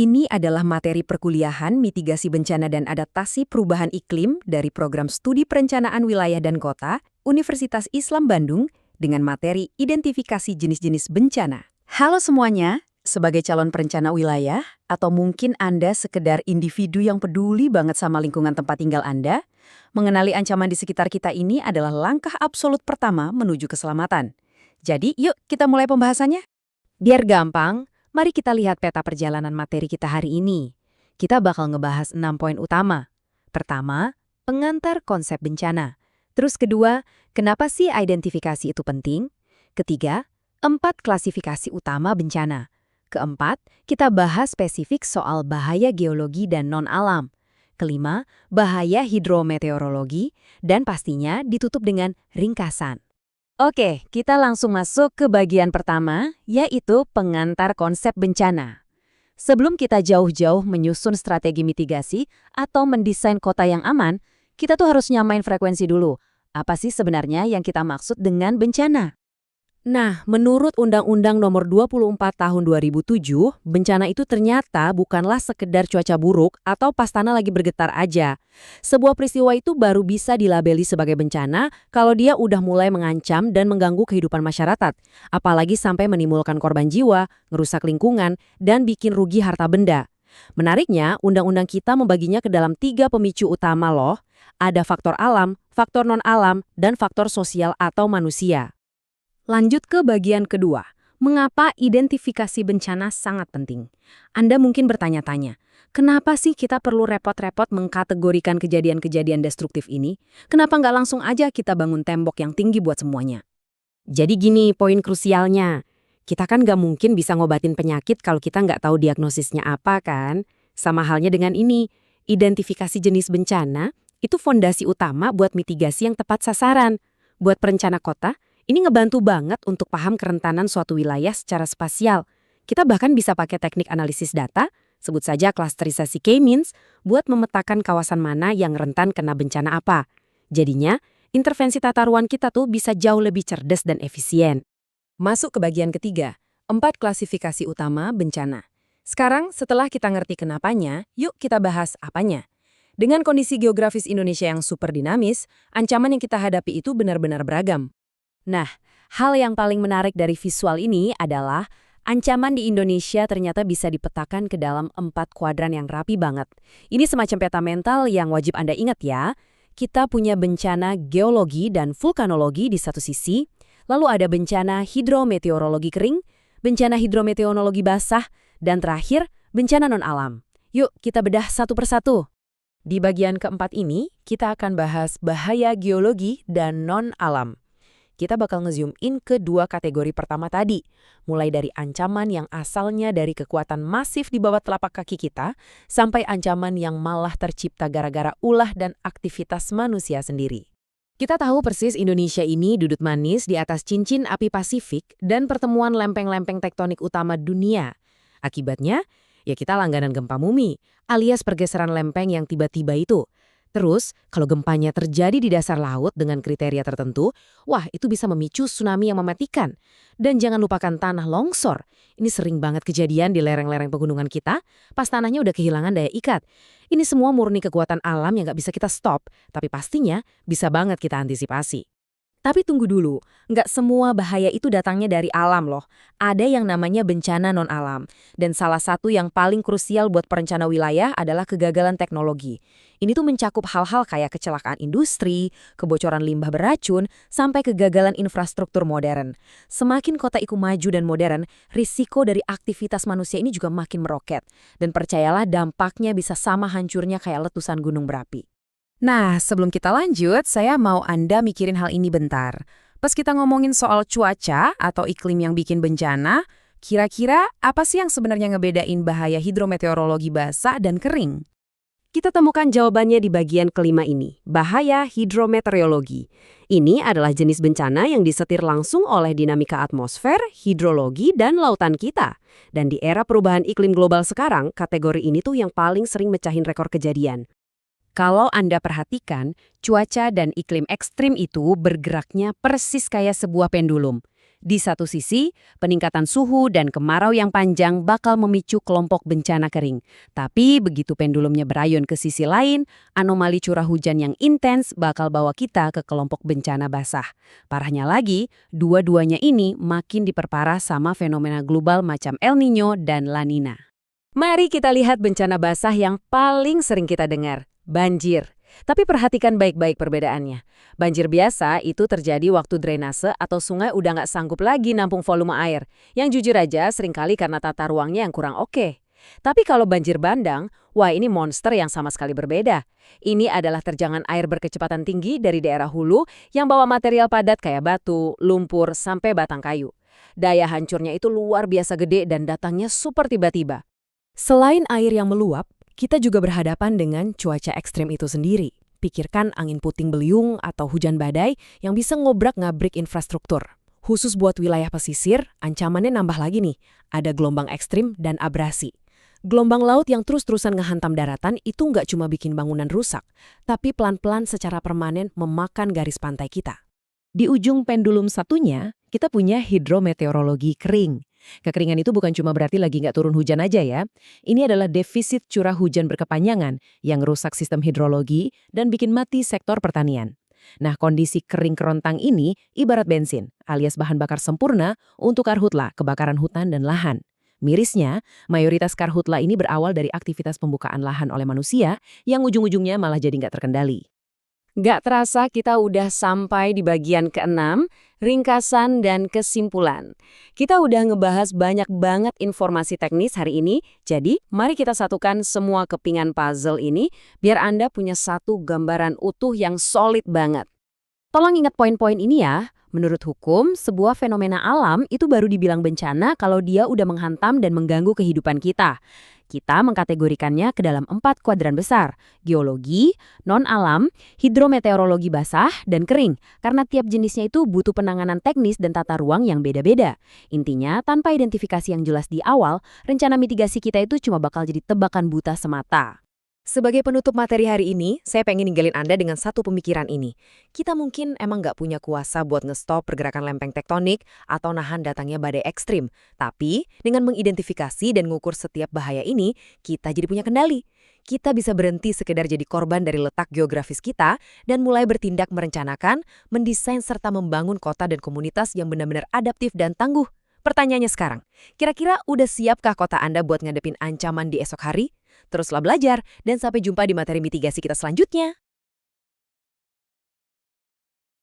Ini adalah materi perkuliahan mitigasi bencana dan adaptasi perubahan iklim dari program studi perencanaan wilayah dan kota Universitas Islam Bandung dengan materi identifikasi jenis-jenis bencana. Halo semuanya, sebagai calon perencana wilayah, atau mungkin Anda sekedar individu yang peduli banget sama lingkungan tempat tinggal Anda, mengenali ancaman di sekitar kita ini adalah langkah absolut pertama menuju keselamatan. Jadi, yuk kita mulai pembahasannya. Biar gampang, mari kita lihat peta perjalanan materi kita hari ini. Kita bakal ngebahas 6 poin utama. Pertama, pengantar konsep bencana. Terus kedua, kenapa sih identifikasi itu penting? Ketiga, 4 klasifikasi utama bencana. Keempat, kita bahas spesifik soal bahaya geologi dan non-alam. Kelima, bahaya hidrometeorologi. Dan pastinya ditutup dengan ringkasan. Oke, kita langsung masuk ke bagian pertama, yaitu pengantar konsep bencana. Sebelum kita jauh-jauh menyusun strategi mitigasi atau mendesain kota yang aman, kita tuh harus nyamain frekuensi dulu. Apa sih sebenarnya yang kita maksud dengan bencana? Nah, menurut Undang-Undang Nomor 24 Tahun 2007, bencana itu ternyata bukanlah sekedar cuaca buruk atau pas tanah lagi bergetar aja. Sebuah peristiwa itu baru bisa dilabeli sebagai bencana kalau dia udah mulai mengancam dan mengganggu kehidupan masyarakat, apalagi sampai menimbulkan korban jiwa, ngerusak lingkungan, dan bikin rugi harta benda. Menariknya, undang-undang kita membaginya ke dalam 3 pemicu utama loh. Ada faktor alam, faktor non-alam, dan faktor sosial atau manusia. Lanjut ke bagian kedua, mengapa identifikasi bencana sangat penting? Anda mungkin bertanya-tanya, kenapa sih kita perlu repot-repot mengkategorikan kejadian-kejadian destruktif ini? Kenapa nggak langsung aja kita bangun tembok yang tinggi buat semuanya? Jadi gini poin krusialnya, kita kan nggak mungkin bisa ngobatin penyakit kalau kita nggak tahu diagnosisnya apa kan? Sama halnya dengan ini, identifikasi jenis bencana itu fondasi utama buat mitigasi yang tepat sasaran. Buat perencana kota, ini ngebantu banget untuk paham kerentanan suatu wilayah secara spasial. Kita bahkan bisa pakai teknik analisis data, sebut saja klasterisasi K-means, buat memetakan kawasan mana yang rentan kena bencana apa. Jadinya, intervensi tata ruang kita tuh bisa jauh lebih cerdas dan efisien. Masuk ke bagian ketiga, 4 klasifikasi utama bencana. Sekarang, setelah kita ngerti kenapanya, yuk kita bahas apanya. Dengan kondisi geografis Indonesia yang super dinamis, ancaman yang kita hadapi itu benar-benar beragam. Nah, hal yang paling menarik dari visual ini adalah ancaman di Indonesia ternyata bisa dipetakan ke dalam 4 kuadran yang rapi banget. Ini semacam peta mental yang wajib Anda ingat ya. Kita punya bencana geologi dan vulkanologi di satu sisi, lalu ada bencana hidrometeorologi kering, bencana hidrometeorologi basah, dan terakhir bencana non-alam. Yuk kita bedah satu persatu. Di bagian keempat ini, kita akan bahas bahaya geologi dan non-alam. Kita bakal nge-zoom in ke 2 kategori pertama tadi, mulai dari ancaman yang asalnya dari kekuatan masif di bawah telapak kaki kita, sampai ancaman yang malah tercipta gara-gara ulah dan aktivitas manusia sendiri. Kita tahu persis Indonesia ini duduk manis di atas cincin api Pasifik dan pertemuan lempeng-lempeng tektonik utama dunia. Akibatnya, ya kita langganan gempa bumi, alias pergeseran lempeng yang tiba-tiba itu. Terus, kalau gempanya terjadi di dasar laut dengan kriteria tertentu, wah itu bisa memicu tsunami yang mematikan. Dan jangan lupakan tanah longsor. Ini sering banget kejadian di lereng-lereng pegunungan kita, pas tanahnya udah kehilangan daya ikat. Ini semua murni kekuatan alam yang nggak bisa kita stop, tapi pastinya bisa banget kita antisipasi. Tapi tunggu dulu, nggak semua bahaya itu datangnya dari alam loh. Ada yang namanya bencana non-alam. Dan salah satu yang paling krusial buat perencana wilayah adalah kegagalan teknologi. Ini tuh mencakup hal-hal kayak kecelakaan industri, kebocoran limbah beracun, sampai kegagalan infrastruktur modern. Semakin kota itu maju dan modern, risiko dari aktivitas manusia ini juga makin meroket. Dan percayalah dampaknya bisa sama hancurnya kayak letusan gunung berapi. Nah, sebelum kita lanjut, saya mau Anda mikirin hal ini bentar. Pas kita ngomongin soal cuaca atau iklim yang bikin bencana, kira-kira apa sih yang sebenarnya ngebedain bahaya hidrometeorologi basah dan kering? Kita temukan jawabannya di bagian kelima ini, bahaya hidrometeorologi. Ini adalah jenis bencana yang disetir langsung oleh dinamika atmosfer, hidrologi, dan lautan kita. Dan di era perubahan iklim global sekarang, kategori ini tuh yang paling sering mecahin rekor kejadian. Kalau Anda perhatikan, cuaca dan iklim ekstrim itu bergeraknya persis kayak sebuah pendulum. Di satu sisi, peningkatan suhu dan kemarau yang panjang bakal memicu kelompok bencana kering. Tapi begitu pendulumnya berayun ke sisi lain, anomali curah hujan yang intens bakal bawa kita ke kelompok bencana basah. Parahnya lagi, dua-duanya ini makin diperparah sama fenomena global macam El Niño dan La Nina. Mari kita lihat bencana basah yang paling sering kita dengar, banjir. Tapi perhatikan baik-baik perbedaannya. Banjir biasa itu terjadi waktu drainase atau sungai udah nggak sanggup lagi nampung volume air, yang jujur aja seringkali karena tata ruangnya yang kurang oke. Tapi kalau banjir bandang, wah ini monster yang sama sekali berbeda. Ini adalah terjangan air berkecepatan tinggi dari daerah hulu yang bawa material padat kayak batu, lumpur, sampai batang kayu. Daya hancurnya itu luar biasa gede dan datangnya super tiba-tiba. Selain air yang meluap, kita juga berhadapan dengan cuaca ekstrim itu sendiri. Pikirkan angin puting beliung atau hujan badai yang bisa ngobrak-ngabrik infrastruktur. Khusus buat wilayah pesisir, ancamannya nambah lagi nih. Ada gelombang ekstrim dan abrasi. Gelombang laut yang terus-terusan ngehantam daratan itu nggak cuma bikin bangunan rusak, tapi pelan-pelan secara permanen memakan garis pantai kita. Di ujung pendulum satunya, kita punya hidrometeorologi kering. Kekeringan itu bukan cuma berarti lagi nggak turun hujan aja ya. Ini adalah defisit curah hujan berkepanjangan yang rusak sistem hidrologi dan bikin mati sektor pertanian. Nah, kondisi kering kerontang ini ibarat bensin, alias bahan bakar sempurna untuk karhutla, kebakaran hutan dan lahan. Mirisnya, mayoritas karhutla ini berawal dari aktivitas pembukaan lahan oleh manusia yang ujung-ujungnya malah jadi nggak terkendali. Gak terasa kita udah sampai di bagian ke-6, ringkasan dan kesimpulan. Kita udah ngebahas banyak banget informasi teknis hari ini, jadi mari kita satukan semua kepingan puzzle ini biar Anda punya satu gambaran utuh yang solid banget. Tolong ingat poin-poin ini ya. Menurut hukum, sebuah fenomena alam itu baru dibilang bencana kalau dia udah menghantam dan mengganggu kehidupan kita. Kita mengkategorikannya ke dalam 4 kuadran besar, geologi, non-alam, hidrometeorologi basah, dan kering, karena tiap jenisnya itu butuh penanganan teknis dan tata ruang yang beda-beda. Intinya, tanpa identifikasi yang jelas di awal, rencana mitigasi kita itu cuma bakal jadi tebakan buta semata. Sebagai penutup materi hari ini, saya pengen ninggalin Anda dengan satu pemikiran ini. Kita mungkin emang nggak punya kuasa buat ngestop pergerakan lempeng tektonik atau nahan datangnya badai ekstrim. Tapi, dengan mengidentifikasi dan mengukur setiap bahaya ini, kita jadi punya kendali. Kita bisa berhenti sekedar jadi korban dari letak geografis kita dan mulai bertindak merencanakan, mendesain serta membangun kota dan komunitas yang benar-benar adaptif dan tangguh. Pertanyaannya sekarang, kira-kira udah siapkah kota Anda buat ngadepin ancaman di esok hari? Teruslah belajar, dan sampai jumpa di materi mitigasi kita selanjutnya.